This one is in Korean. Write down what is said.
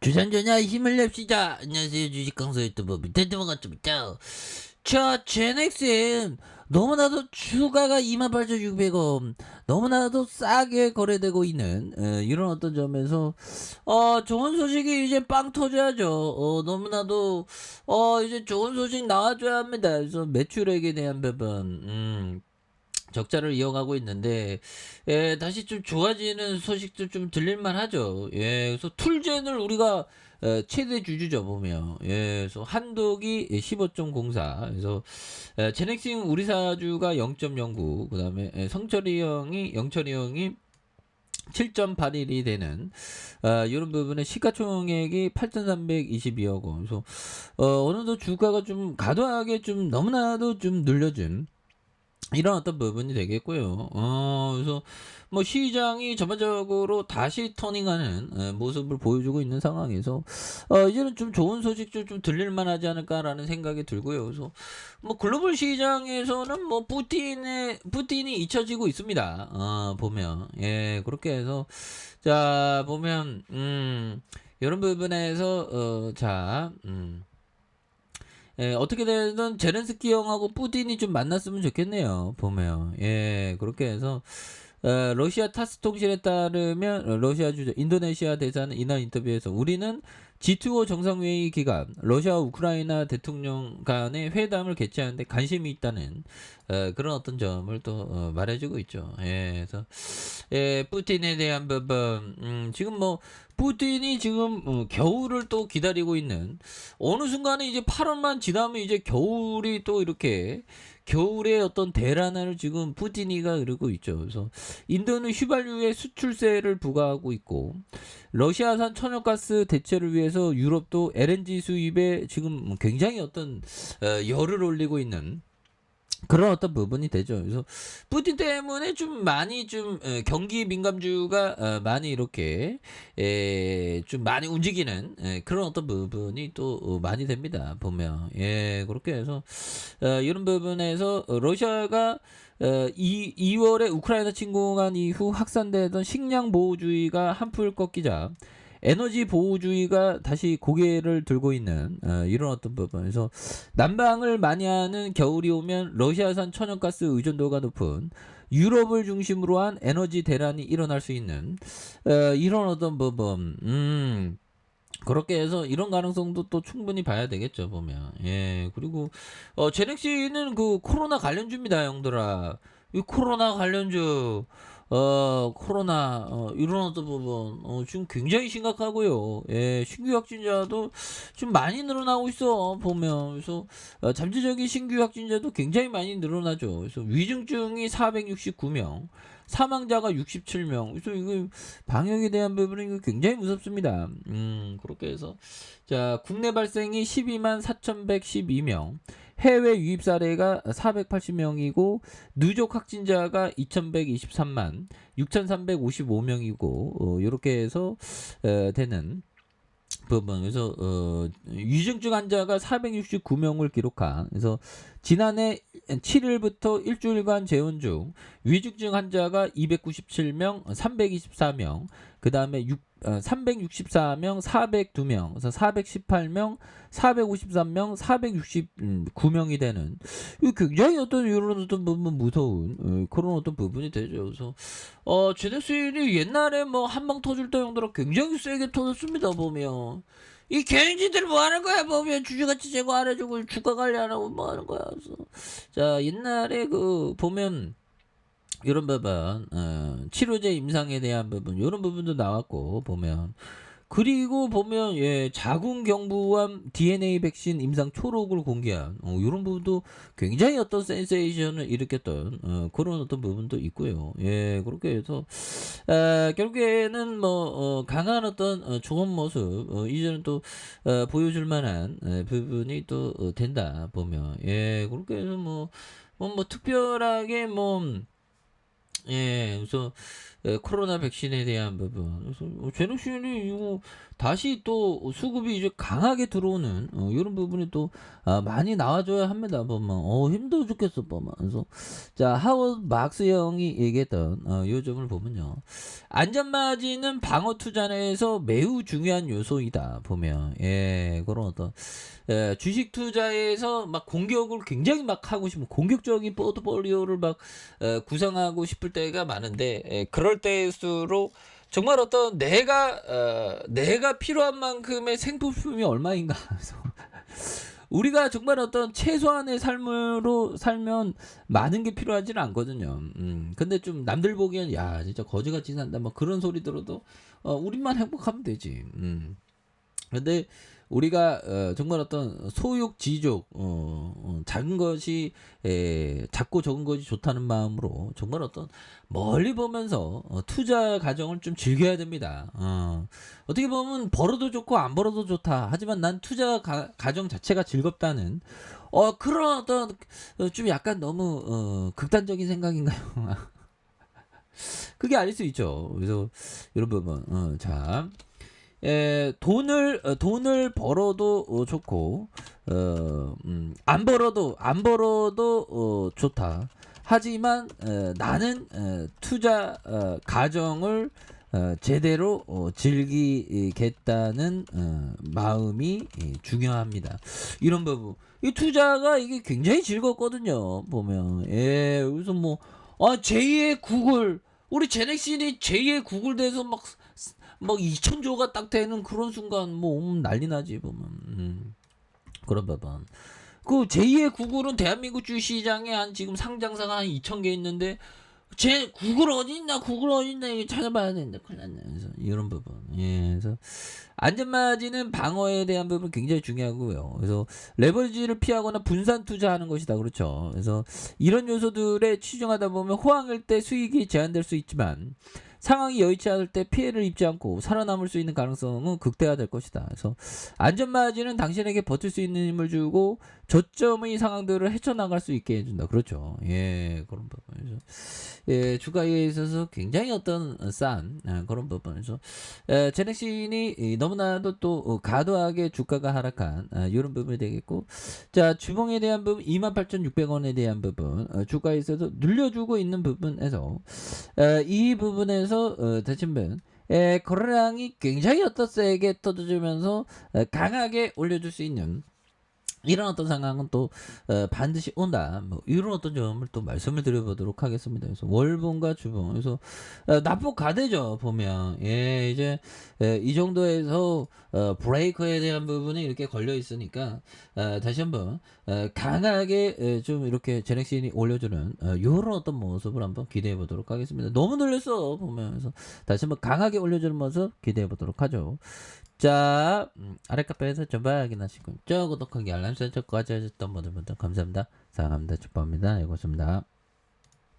주산전야 힘을 냅시다. 안녕하세요. 주식강사 유튜버 밑에드만 같습니다. 자, 제넥슨 너무나도 주가가 28,600원 너무나도 싸게 거래되고 있는 이런 어떤 점에서 좋은 소식이 이제 빵 터져야죠. 너무나도 이제 좋은 소식 나와줘야 합니다. 그래서 매출액에 대한 부분 적자를 이어가고 있는데, 다시 좀 좋아지는 소식도 좀 들릴만 하죠. 그래서 툴젠을 우리가 최대 주주죠, 보면. 그래서 한독이 15.04. 그래서 제넥싱 우리 사주가 0.09. 그 다음에 영철이 형이 7.81이 되는 이런 부분에 시가총액이 8,322억 원. 그래서 어느 정도 주가가 좀 과도하게 좀 너무나도 좀 늘려준 이런 어떤 부분이 되겠고요. 그래서 뭐 시장이 전반적으로 다시 터닝하는 모습을 보여주고 있는 상황에서 이제는 좀 좋은 소식도 좀 들릴 만하지 않을까라는 생각이 들고요. 그래서 뭐 글로벌 시장에서는 뭐 푸틴이 잊혀지고 있습니다. 보면 그렇게 해서 자 보면 이런 부분에서 어떻게 되든 제렌스키 형하고 푸틴이 좀 만났으면 좋겠네요. 보면 그렇게 해서 러시아 타스 통신에 따르면 러시아 주재 인도네시아 대사는 이날 인터뷰에서 우리는 G2O 정상회의 기간 러시아와 우크라이나 대통령 간의 회담을 개최하는데 관심이 있다는 그런 어떤 점을 또 말해주고 있죠. 그래서 푸틴에 대한 부분 지금 뭐 푸틴이 지금 겨울을 또 기다리고 있는 어느 순간에 이제 8월만 지나면 이제 겨울이 또 이렇게 겨울의 어떤 대란을 지금 푸틴이가 이루고 있죠. 그래서 인도는 휘발유의 수출세를 부과하고 있고 러시아산 천연가스 대체를 위해서 유럽도 LNG 수입에 지금 굉장히 어떤 열을 올리고 있는 그런 어떤 부분이 되죠. 그래서 푸틴 때문에 좀 많이 좀 경기 민감주가 많이 이렇게 좀 많이 움직이는 그런 어떤 부분이 또 많이 됩니다. 보면 그렇게 해서 이런 부분에서 러시아가 2월에 우크라이나 침공한 이후 확산되던 식량 보호주의가 한풀 꺾이자 에너지 보호주의가 다시 고개를 들고 있는 이런 어떤 부분에서 난방을 많이 하는 겨울이 오면 러시아산 천연가스 의존도가 높은 유럽을 중심으로 한 에너지 대란이 일어날 수 있는 이런 어떤 부분 그렇게 해서 이런 가능성도 또 충분히 봐야 되겠죠 보면 그리고 제넥시는 그 코로나 관련주입니다 형들아. 이 코로나 관련주 코로나 이런 어떤 부분 지금 굉장히 심각하고요. 신규 확진자도 좀 많이 늘어나고 있어 보면. 그래서 잠재적인 신규 확진자도 굉장히 많이 늘어나죠. 그래서 위중증이 469명, 사망자가 67명. 그래서 이거 방역에 대한 부분은 이거 굉장히 무섭습니다. 그렇게 해서 자 국내 발생이 12만 4,112명, 해외 유입 사례가 480명이고 누적 확진자가 2,123만 6,355명이고 이렇게 해서 되는 부분. 그래서 위중증 환자가 469명을 기록한. 그래서 지난해 7일부터 일주일간 재원 중 위중증 환자가 297명, 324명, 그 다음에 364명, 402명, 그래서 418명, 453명, 469명이 되는 이 굉장히 어떤 이런 어떤 부분 무서운 그런 어떤 부분이 되죠. 그래서 제넥스인이 옛날에 뭐 한 방 터질 때 형들은 굉장히 세게 터졌습니다. 보면 이 개인지들 뭐 하는 거야 보면 주주가치 제거 안 해주고 주가 관리 안 하고 뭐 하는 거야. 그래서 자 옛날에 그 보면 이런 부분 치료제 임상에 대한 부분 이런 부분도 나왔고 보면 그리고 보면 자궁경부암 DNA 백신 임상 초록을 공개한 이런 부분도 굉장히 어떤 센세이션을 일으켰던 그런 어떤 부분도 있고요. 그렇게 해서 결국에는 뭐 강한 어떤 좋은 모습 이제는 또 보여줄 만한 부분이 또 된다 보면 그렇게 해서 뭐 특별하게 뭐 그래서 코로나 백신에 대한 부분. 그래서 제넥신이 이거 다시 또 수급이 이제 강하게 들어오는 요런 부분이 또 많이 나와줘야 합니다. 보면 힘들어 죽겠어 보면. 그래서 자 하워드 막스 형이 얘기했던 요 점을 보면요. 안전마진은 방어 투자 내에서 매우 중요한 요소이다 보면 그런 어떤 주식 투자에서 막 공격을 굉장히 막 하고 싶은 공격적인 포트폴리오를 막 구성하고 싶을 때가 많은데 그럴 때일수록 정말 어떤 내가 필요한 만큼의 생필품이 얼마인가 해서 우리가 정말 어떤 최소한의 삶으로 살면 많은 게 필요하지는 않거든요. 근데 좀 남들 보기엔 야 진짜 거지같이 산다 뭐 그런 소리 들어도 우리만 행복하면 되지. 근데 우리가 정말 어떤 소욕 지족 작은 것이 작고 적은 것이 좋다는 마음으로 정말 어떤 멀리 보면서 투자 과정을 좀 즐겨야 됩니다. 어떻게 보면 벌어도 좋고 안 벌어도 좋다. 하지만 난 투자 과정 자체가 즐겁다는 그런 어떤 좀 약간 너무 극단적인 생각인가요? 그게 아닐 수 있죠. 그래서 이런 부분 자. 돈을 벌어도 좋고 안 벌어도 좋다. 하지만 나는 투자 과정을 제대로 즐기겠다는 마음이 중요합니다. 이런 부분. 이 투자가 이게 굉장히 즐겁거든요. 보면 여기서 뭐 제2의 구글 우리 제넥신이 제2의 구글 돼서 막 2천조가 딱 되는 그런 순간 난리 나지 보면 그런 부분. 그 제2의 구글은 대한민국 주시장에 한 지금 상장사가 한 2천 개 있는데 제 구글 어디 있나 이거 찾아봐야 되는데 큰일 났네. 그래서 이런 부분. 그래서 안전마진은 방어에 대한 부분 굉장히 중요하고요. 그래서 레버리지를 피하거나 분산 투자하는 것이다. 그렇죠. 그래서 이런 요소들에 치중하다 보면 호황일 때 수익이 제한될 수 있지만 상황이 여의치 않을 때 피해를 입지 않고 살아남을 수 있는 가능성은 극대화될 것이다. 그래서 안전마진은 당신에게 버틸 수 있는 힘을 주고 저점의 상황들을 헤쳐나갈 수 있게 해준다. 그렇죠. 그런 부분에서 주가에 있어서 굉장히 어떤 싼 그런 부분에서 제넥신이 너무나도 또 과도하게 주가가 하락한 이런 부분이 되겠고 자 주봉에 대한 부분 28,600원에 대한 부분 주가에 있어서 늘려주고 있는 부분에서 이 부분에서 다시 한번 거래량이 굉장히 어떤 세게 터져주면서 강하게 올려줄 수 있는 이런 어떤 상황은 또 반드시 온다. 이런 어떤 점을 또 말씀을 드려보도록 하겠습니다. 그래서 월봉과 주봉. 그래서 납폭 가대죠. 보면 이제 이 정도에서 브레이커에 대한 부분이 이렇게 걸려 있으니까 다시 한번 강하게 좀 이렇게 제넥신이 올려주는 이런 어떤 모습을 한번 기대해 보도록 하겠습니다. 너무 놀랬어 보면. 그래서 다시 한번 강하게 올려주는 모습 기대해 보도록 하죠. 자, 아래 카페에서 전방 확인하시고, 구독하기, 알람 설정까지 하셨던 분들 감사합니다. 사랑합니다. 축복합니다. 고맙습니다.